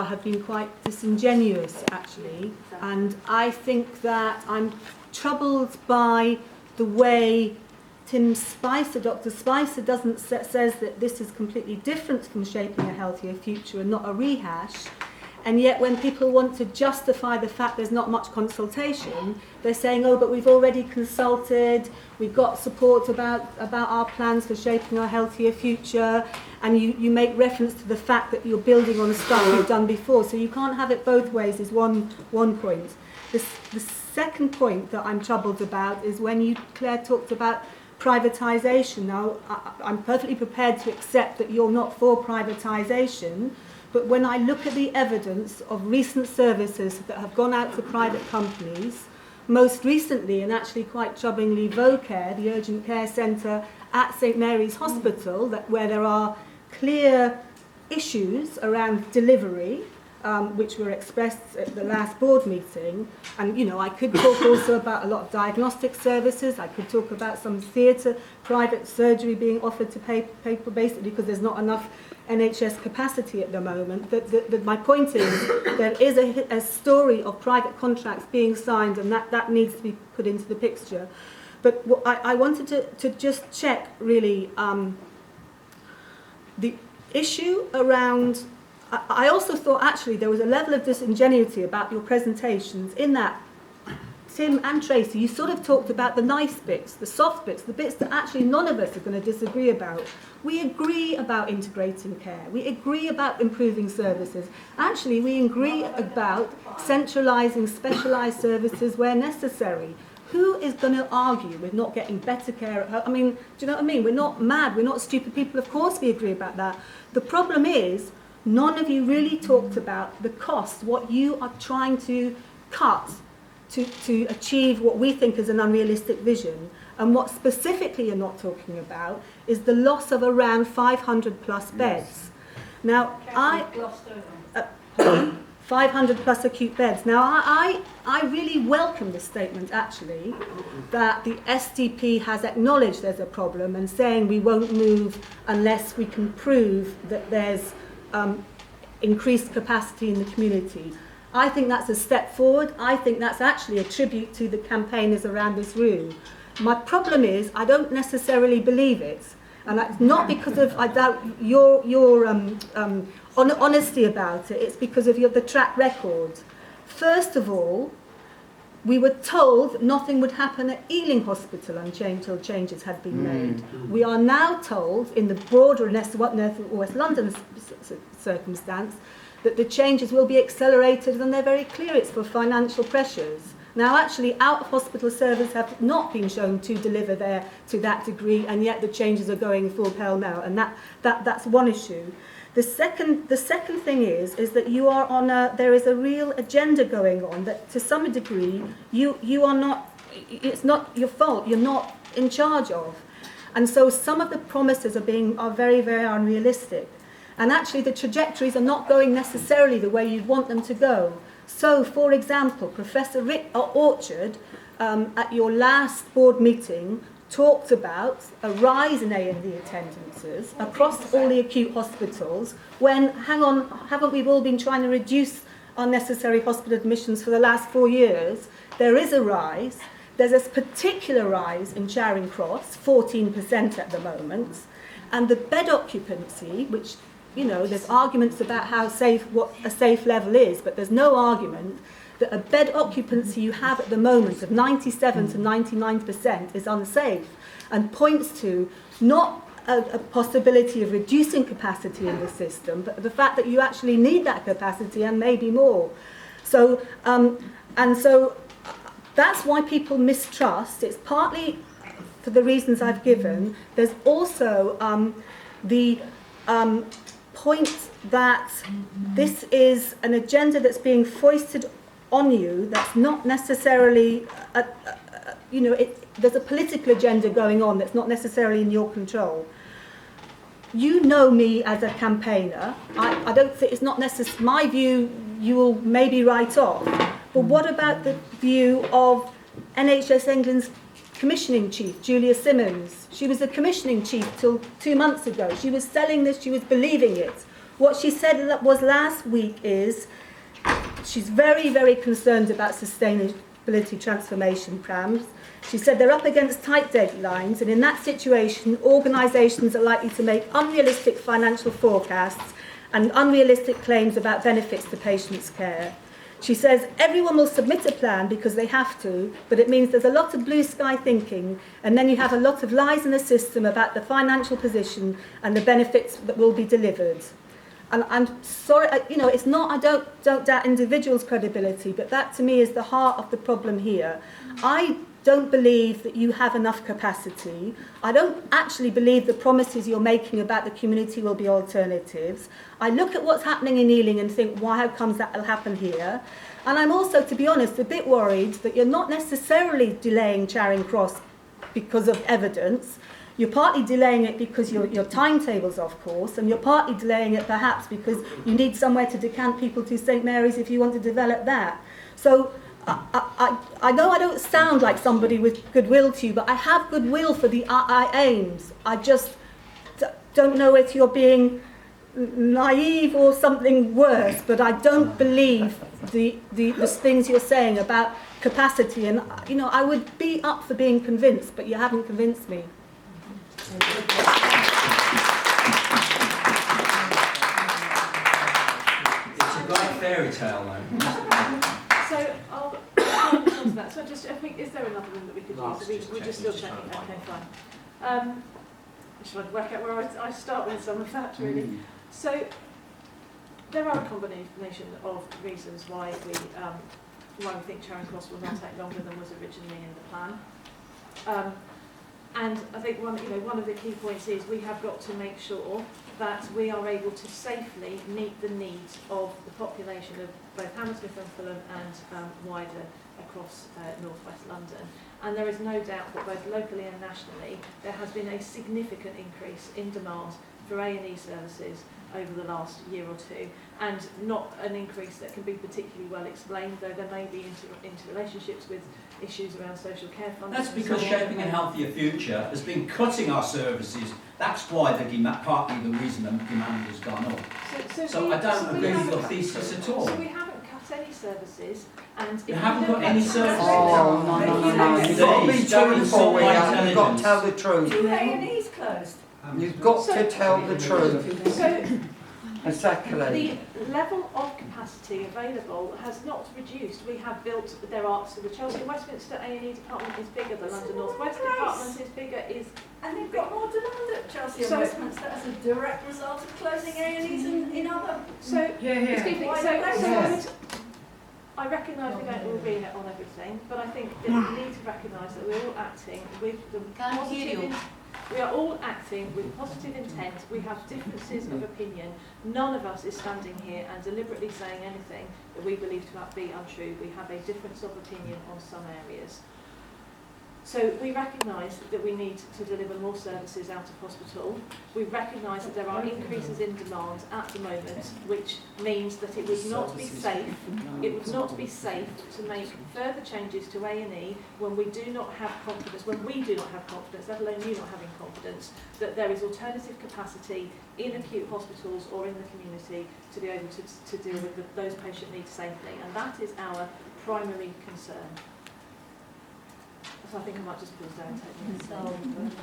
have been quite disingenuous, actually, and I think that I'm troubled by the way Tim Spicer, Dr. Spicer, says that this is completely different from shaping a healthier future and not a rehash. And yet when people want to justify the fact there's not much consultation, they're saying, oh, but we've already consulted, we've got support about our plans for shaping our healthier future, and you make reference to the fact that you're building on stuff you've done before. So you can't have it both ways is one point. The second point that I'm troubled about is when you, Claire, talked about privatisation. Now, I'm perfectly prepared to accept that you're not for privatisation, but when I look at the evidence of recent services that have gone out to private companies, most recently, and actually quite troublingly, Vocare, the urgent care centre at St Mary's Hospital, where there are clear issues around delivery, which were expressed at the last board meeting. And, you know, I could talk also about a lot of diagnostic services. I could talk about some theatre, private surgery being offered to pay for, basically because there's not enough NHS capacity at the moment. But my point is there is a story of private contracts being signed, and that needs to be put into the picture. But what I wanted to just check, really, the issue around... I also thought, actually, there was a level of disingenuity about your presentations in that, Tim and Tracy, you sort of talked about the nice bits, the soft bits, the bits that actually none of us are going to disagree about. We agree about integrating care. We agree about improving services. Actually, we agree about centralising specialised services where necessary. Who is going to argue with not getting better care at home? I mean, do you know what I mean? We're not mad. We're not stupid people. Of course we agree about that. The problem is, none of you really talked about the cost, what you are trying to cut to achieve what we think is an unrealistic vision. And what specifically you're not talking about is the loss of around 500 plus beds. Now, 500 plus acute beds. Now, I really welcome this statement, actually, that the STP has acknowledged there's a problem and saying we won't move unless we can prove that there's increased capacity in the community. I think that's a step forward. I think that's actually a tribute to the campaigners around this room. My problem is I don't necessarily believe it, and that's not because of I doubt your honesty about it. It's because of the track record. First of all, we were told nothing would happen at Ealing Hospital until changes had been made. We are now told, in the broader West London circumstance, that the changes will be accelerated, and they're very clear it's for financial pressures. Now, actually, out-of-hospital services have not been shown to deliver there to that degree, and yet the changes are going full pell-mell, and that's one issue. The second thing is that you are on there is a real agenda going on that, to some degree, you are not. It's not your fault. You're not in charge of, and so some of the promises are very, very unrealistic, and actually the trajectories are not going necessarily the way you'd want them to go. So, for example, Professor Rick Orchard at your last board meeting talked about a rise in A&E attendances across all the acute hospitals when, hang on, haven't we all been trying to reduce unnecessary hospital admissions for the last 4 years? There is a rise. There's a particular rise in Charing Cross, 14% at the moment, and the bed occupancy, which, you know, there's arguments about how safe, what a safe level is, but there's no argument that a bed occupancy you have at the moment of 97 to 99% is unsafe, and points to not a possibility of reducing capacity in the system, but the fact that you actually need that capacity and maybe more. So, and so that's why people mistrust. It's partly for the reasons I've given. There's also the point that this is an agenda that's being foisted on you that's not necessarily, there's a political agenda going on that's not necessarily in your control. You know me as a campaigner. I don't think it's not necessarily my view. You will maybe write off. But what about the view of NHS England's commissioning chief, Julia Simmons? She was the commissioning chief till 2 months ago. She was selling this. She was believing it. What she said was last week is she's very, very concerned about sustainability transformation plans. She said they're up against tight deadlines, and in that situation, organisations are likely to make unrealistic financial forecasts and unrealistic claims about benefits to patients' care. She says everyone will submit a plan because they have to, but it means there's a lot of blue sky thinking, and then you have a lot of lies in the system about the financial position and the benefits that will be delivered. And I'm sorry, it's not, I don't doubt individuals' credibility, but that to me is the heart of the problem here. I don't believe that you have enough capacity. I don't actually believe the promises you're making about the community will be alternatives. I look at what's happening in Ealing and think, how comes that will happen here? And I'm also, to be honest, a bit worried that you're not necessarily delaying Charing Cross because of evidence. You're partly delaying it because your timetable's off course, and you're partly delaying it perhaps because you need somewhere to decant people to St Mary's if you want to develop that. So I know I don't sound like somebody with goodwill to you, but I have goodwill for the aims. I just don't know if you're being naive or something worse, but I don't believe the things you're saying about capacity. And I would be up for being convinced, but you haven't convinced me. It's a great fairy tale, though. So I'll come to that. So I think, is there another room that we could use? We're just still checking. Okay, fine. Should I work out where I start with some of that, really? So there are a combination of reasons why we think Charing Cross will not take longer than was originally in the plan. And I think one of the key points is we have got to make sure that we are able to safely meet the needs of the population of both Hammersmith and Fulham and wider across North West London. And there is no doubt that both locally and nationally there has been a significant increase in demand for A&E services over the last year or two, and not an increase that can be particularly well explained, though there may be interrelationships with issues around social care funding. That's because Shaping a Healthier Future has been cutting our services. That's why partly the reason the demand has gone up. So I don't agree with your thesis at all. So we haven't cut any services, and you haven't got any services. Oh, no. You've got to be truthful with that. You've got to tell the truth. A&E's closed. You've got to tell the truth. So exactly. the level of capacity available has not reduced. We have built, so the Chelsea and Westminster A&E department is bigger, the London North West department is bigger. And they've got more demand at Chelsea and Westminster as a direct result of closing A&Es in other... Excuse me, I recognise we don't all agree on everything, but I think that we need to recognise that we're all acting with the positive... We are all acting with positive intent. We have differences of opinion. None of us is standing here and deliberately saying anything that we believe to be untrue. We have a difference of opinion on some areas. So we recognise that we need to deliver more services out of hospital. We recognise that there are increases in demand at the moment, which means that it would not be safe. It would not be safe to make further changes to A&E when we do not have confidence. When we do not have confidence, let alone you not having confidence, that there is alternative capacity in acute hospitals or in the community to be able to deal with those patient needs safely, and that is our primary concern. So I think I might just pause there and take minutes.